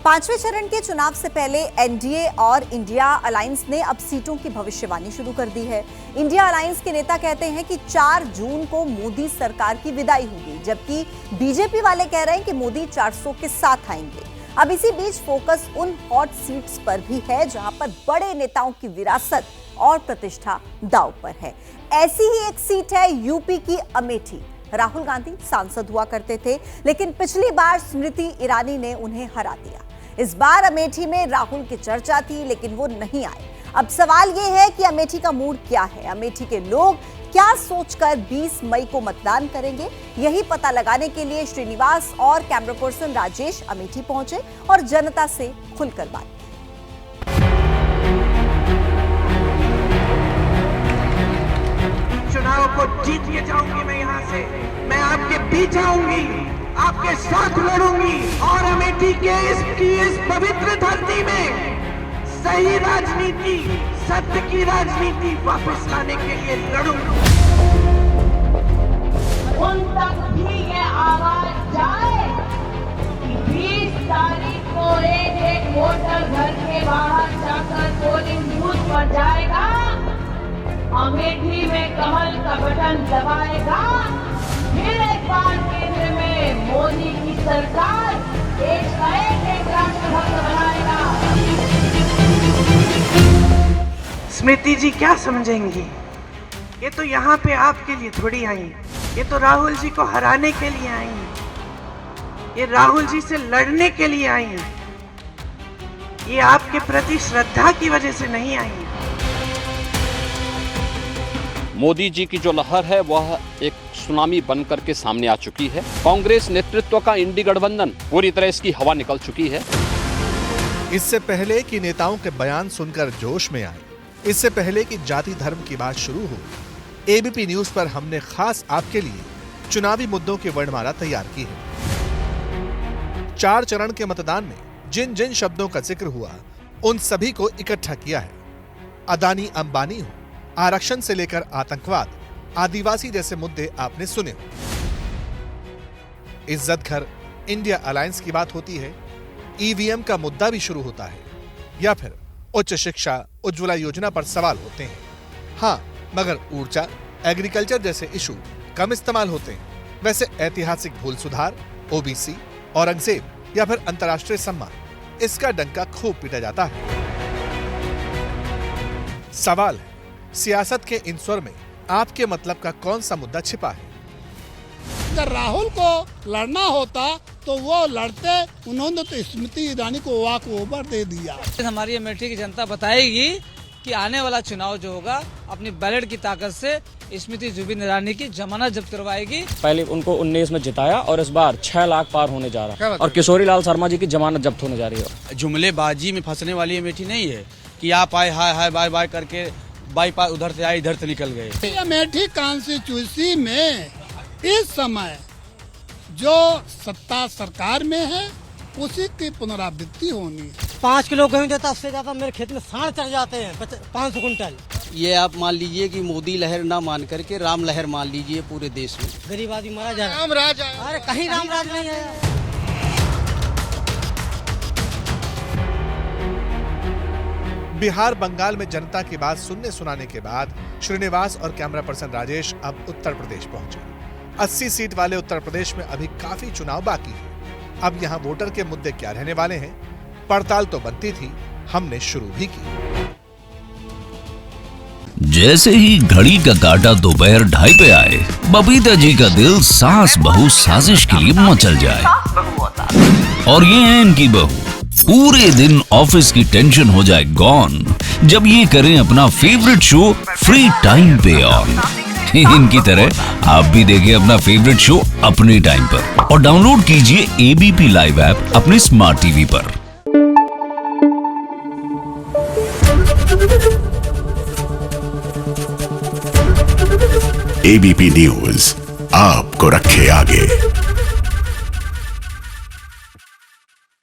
पांचवें चरण के चुनाव से पहले एनडीए और इंडिया अलायंस ने अब सीटों की भविष्यवाणी शुरू कर दी है। इंडिया अलायंस के नेता कहते हैं कि 4 जून को मोदी सरकार की विदाई होगी, जबकि बीजेपी वाले कह रहे हैं कि मोदी 400 के साथ आएंगे। अब इसी बीच फोकस उन हॉट सीट्स पर भी है जहां पर बड़े नेताओं की विरासत और प्रतिष्ठा दांव पर है। ऐसी ही एक सीट है यूपी की अमेठी। राहुल गांधी सांसद हुआ करते थे, लेकिन पिछली बार स्मृति ईरानी ने उन्हें हरा दिया। इस बार अमेठी में राहुल की चर्चा थी, लेकिन वो नहीं आए। अब सवाल ये है कि अमेठी का मूड क्या है, अमेठी के लोग क्या सोचकर 20 मई को मतदान करेंगे। यही पता लगाने के लिए श्रीनिवास और कैमरा पर्सन राजेश अमेठी पहुंचे और जनता से खुलकर बात की। चुनाव को जीत के जाऊंगी मैं यहाँ से, मैं आपके बीच आऊंगी, आपके साथ लड़ूंगी और अमेठी के इस पवित्र धरती में सही राजनीति, सत्य की राजनीति वापस लाने के लिए लड़ूंगी। उन तक भी ये आवाज जाए कि 20 तारीख को एक वोटर घर के बाहर जाकर पोलिंग बूथ पर जाएगा, अमेठी में कमल का बटन दबाएगा, फिर एक बार केंद्र में मोदी की सरकार देश का एक राष्ट्रभक्त बनाएगा। स्मृति जी क्या समझेंगी? ये तो यहाँ पे आपके लिए थोड़ी आई, ये तो राहुल जी को हराने के लिए आई, ये राहुल जी से लड़ने के लिए आई, ये आपके प्रति श्रद्धा की वजह से नहीं आई। मोदी जी की जो लहर है वह एक सुनामी बनकर के सामने आ चुकी है। कांग्रेस नेतृत्व का इंडी गठबंधन पूरी तरह इसकी हवा निकल चुकी है। इससे पहले कि नेताओं के बयान सुनकर जोश में आए, इससे पहले कि जाति धर्म की बात शुरू हो, एबीपी न्यूज पर हमने खास आपके लिए चुनावी मुद्दों की वर्णमाला तैयार की है। 4 चरण के मतदान में जिन जिन शब्दों का जिक्र हुआ, उन सभी को इकट्ठा किया है। अदानी अंबानी हो, आरक्षण से लेकर आतंकवाद, आदिवासी जैसे मुद्दे आपने सुने हो। इज्जत घर, इंडिया अलायंस की बात होती है, ईवीएम का मुद्दा भी शुरू होता है, या फिर उच्च शिक्षा, उज्ज्वला योजना पर सवाल होते हैं। हाँ, मगर ऊर्जा, एग्रीकल्चर जैसे इशू कम इस्तेमाल होते हैं। वैसे ऐतिहासिक भूल सुधार, ओबीसी, औरंगजेब या फिर अंतर्राष्ट्रीय सम्मान, इसका डंका खूब पीटा जाता है। सवाल है, सियासत के इन स्वर में आपके मतलब का कौन सा मुद्दा छिपा है? अगर राहुल को लड़ना होता तो वो लड़ते, उन्होंने तो स्मृति ईरानी को वॉक ओवर दे दिया। हमारी अमेठी की जनता बताएगी कि आने वाला चुनाव जो होगा अपनी बैलेट की ताकत से स्मृति जुबिन ईरानी की जमानत जब्त करवाएगी। पहले उनको 19 में जिताया और इस बार 6 लाख पार होने जा रहा है और किशोरी लाल शर्मा जी की जमानत जब्त होने जा रही है। जुमलेबाजी में फंसने वाली अमेठी नहीं है कि आप आए हाय हाय बाय बाय करके बाईपास उधर से आए इधर से निकल गए। अमेठी कॉन्स्टिट्यूंसी में इस समय जो सत्ता सरकार में है उसी की पुनरावृत्ति होनी है। 5 किलो गेहूँ देता, उससे ज्यादा मेरे खेत में सांड चढ़ जाते हैं, 500 कुंटल। ये आप मान लीजिए कि मोदी लहर ना मान करके राम लहर मान लीजिए पूरे देश में। गरीब आदमी मारा जा रहा है। राम राज, अरे कहीं राम राज नहीं है। बिहार बंगाल में जनता की बात सुनने सुनाने के बाद श्रीनिवास और कैमरा पर्सन राजेश अब उत्तर प्रदेश पहुंचे। 80 सीट वाले उत्तर प्रदेश में अभी काफी चुनाव बाकी है। अब यहाँ वोटर के मुद्दे क्या रहने वाले हैं, पड़ताल तो बनती थी, हमने शुरू भी की। जैसे ही घड़ी का काटा दोपहर 2:30 पे आए, बबीता जी का दिल सास बहू साजिश के लिए मचल जाए। और ये है इनकी बहू, पूरे दिन ऑफिस की टेंशन हो जाए गॉन जब ये करें अपना फेवरेट शो फ्री टाइम पे ऑन। इनकी तरह आप भी देखें अपना फेवरेट शो अपने टाइम पर और डाउनलोड कीजिए एबीपी लाइव ऐप अपने स्मार्ट टीवी पर। एबीपी न्यूज आपको रखे आगे।